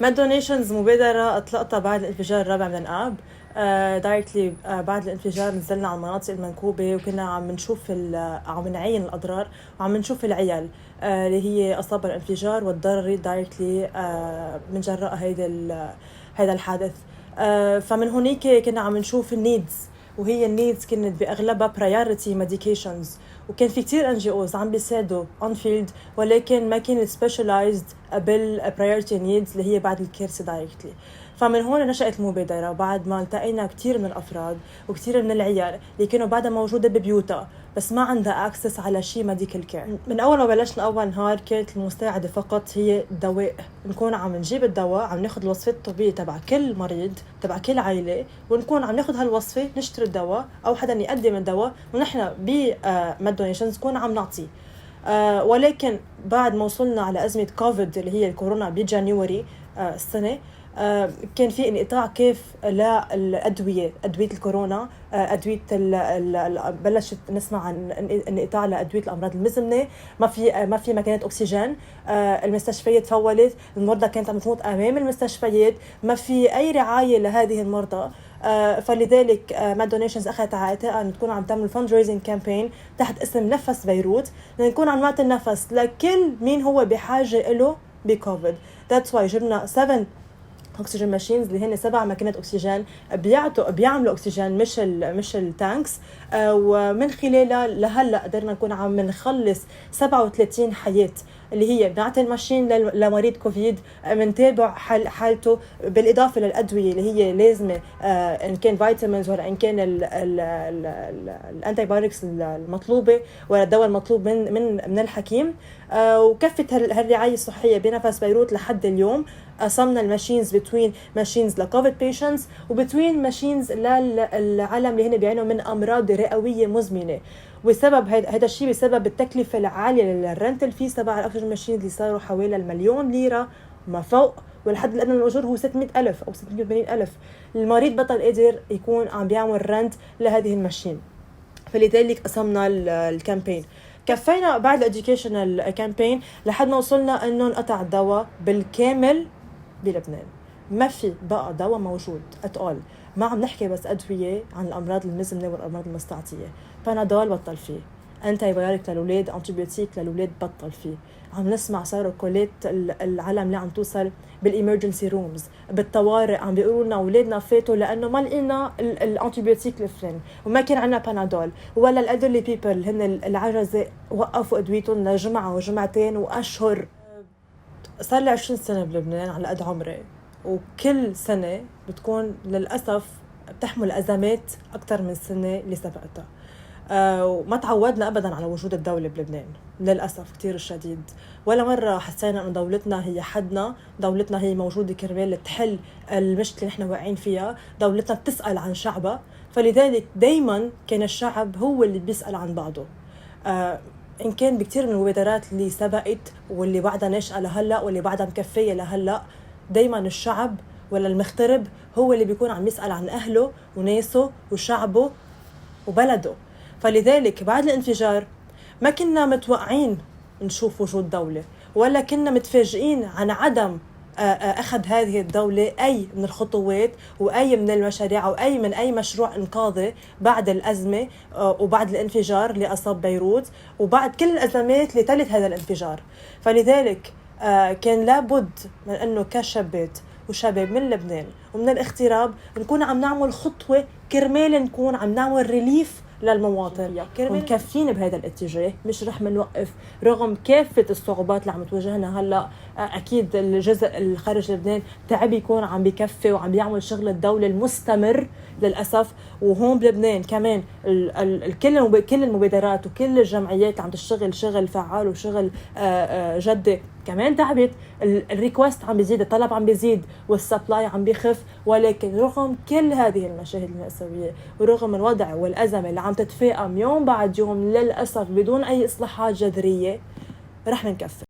ماد دونيشنز مبادرة أطلقتها بعد الانفجار الرابع من الآب. دايركتلي بعد الانفجار نزلنا على المناطق المنكوبة وكنا عم نشوف عم نعين الأضرار وعم نشوف العيال اللي هي أصاب الانفجار والضرر دايركتلي من جراء هيدا الحادث. فمن هونيك كنا عم نشوف النيدز، وهي النيدز كانت بأغلبها priority medications، وكان في كتير NGOs عم بيساعدوا on field، ولكن ما كانت specialized بالpriority needs اللي هي بعد الكارثة دايركتلي. فمن هون نشأت المبادرة بعد ما التقينا كتير من الأفراد وكتير من العيال اللي كانوا بعدها موجودة ببيوتها بس ما عندها أكسس على شيء ميديكال كير. من أول ما بلشنا أول نهار كانت المساعدة فقط هي دواء، نكون عم نجيب الدواء، عم ناخد الوصفات الطبية تبع كل مريض تبع كل عائلة، ونكون عم ناخد هالوصفة نشتري الدواء أو حدا يقدم الدواء، ونحن بماد دونيشنز نكون عم نعطيه. ولكن بعد ما وصلنا على أزمة كوفيد اللي هي الكورونا بجانيوري السنة، كان في انقطاع كيف للأدوية، أدوية الكورونا، أدوية بلشت نسمع عن انقطاع لأدوية الأمراض المزمنة، ما في مكانات أكسجين، المستشفيات فولت، المرضى كانت عم تموت أمام المستشفيات، ما في أي رعاية لهذه المرضى. فلذلك ماد دونيشنز أخذت على عاتقها أن تكون عم تعمل فاندريزنج كامبين تحت اسم نفس بيروت، لنكون عم نعطي النفس لكل مين هو بحاجة له بكوفيد. That's why جبنا 7 أكسجين ماشينز اللي هن 7 ماكينات أكسجين بيعملوا أكسجين مش التانكس، ومن خلالها لهلا قدرنا نكون عم نخلص 37 حياة اللي هي بنعطي الماشين لمريض كوفيد، منتابع حالته بالإضافة للأدوية اللي هي لازمة، إن كان فيتامينز ولا إن كان الأنتيبيوتكس المطلوبة ولا الدواء المطلوب من الحكيم. وكفت هالرعاية الصحية بنفس بيروت لحد اليوم. قسمنا الماشينز بتوين ماشينز لكوفيد بيشنتس وبتوين ماشينز للعالم اللي هن بيعانوا من أمراض رئوية مزمنة، وسبب هذا الشيء بسبب التكلفة العالية للرنتل فيس تبع الأكسجين ماشينز اللي صاروا حوالي 1,000,000 ليرة وما فوق، والحد الأدنى للأجور هو 600,000 أو 680,000. المريض بطل قادر يكون عم بيعمل رنت لهذه الماشين، فلذلك قسمنا الكامبين. كفينا بعد الاديوكيشنال كامبين لحد ما وصلنا انه انقطع الدواء بالكامل بلبنان، ما في بقى دواء موجود اتقال. ما عم نحكي بس ادويه عن الامراض المزمنه والامراض المستعصيه، بانادول بطل فيه، انتيبيوتيك للاولاد، انتيبيوتيك للاولاد بطل فيه. عم نسمع صاروا كولات العالم اللي عم توصل بالإمرجنسي رومز بالطوارئ عم بيقولوا لنا اولادنا فاتوا لانه ما لقينا الانتيبيوتيك الفلاني وما كان عندنا بانادول، ولا الادلي بيبل هن العجزه وقفوا ادويتهم لجمعه وجمعتين واشهر. صار لي 20 سنه بلبنان على قد عمري، وكل سنه بتكون للاسف بتحمل ازمات اكثر من السنه اللي سبقتها. وما تعودنا أبداً على وجود الدولة بلبنان للأسف كتير الشديد، ولا مرة حسينا أن دولتنا هي حدنا، دولتنا هي موجودة كرمال تحل المشكلة اللي نحن واقعين فيها، دولتنا بتسأل عن شعبها. فلذلك دايماً كان الشعب هو اللي بيسأل عن بعضه. إن كان بكتير من المبادرات اللي سبقت واللي بعدها ناشئة لهلأ واللي بعدها مكفية لهلأ، دايماً الشعب ولا المغترب هو اللي بيكون عم يسأل عن أهله وناسه وشعبه وبلده. فلذلك بعد الانفجار ما كنا متوقعين نشوف وجود دولة، ولا كنا متفاجئين عن عدم أخذ هذه الدولة أي من الخطوات وأي من المشاريع أو أي مشروع إنقاذي بعد الأزمة وبعد الانفجار اللي أصاب بيروت وبعد كل الأزمات اللي تلت هذا الانفجار. فلذلك كان لابد من أنه كشابات وشباب من لبنان ومن الاغتراب نكون عم نعمل خطوة كرمال نكون عم نعمل ريليف للمواطن ومكفين بهذا الاتجاه. مش رح منوقف رغم كافة الصعوبات اللي عم تواجهنا هلأ. أكيد الجزء الخارج لبنان تعب يكون عم بيكفي وعم بيعمل شغل الدولة المستمر للأسف. وهون بلبنان كمان كل المبادرات وكل الجمعيات اللي عم تشتغل شغل فعال وشغل جدي كمان تعبت. الريكوست عم بيزيد، الطلب عم بيزيد والسبلاي عم بيخف، ولكن رغم كل هذه المشاهد المأساوية ورغم الوضع والأزمة اللي عم تتفاقم يوم بعد يوم للأسف بدون أي إصلاحات جذرية رح نكفي.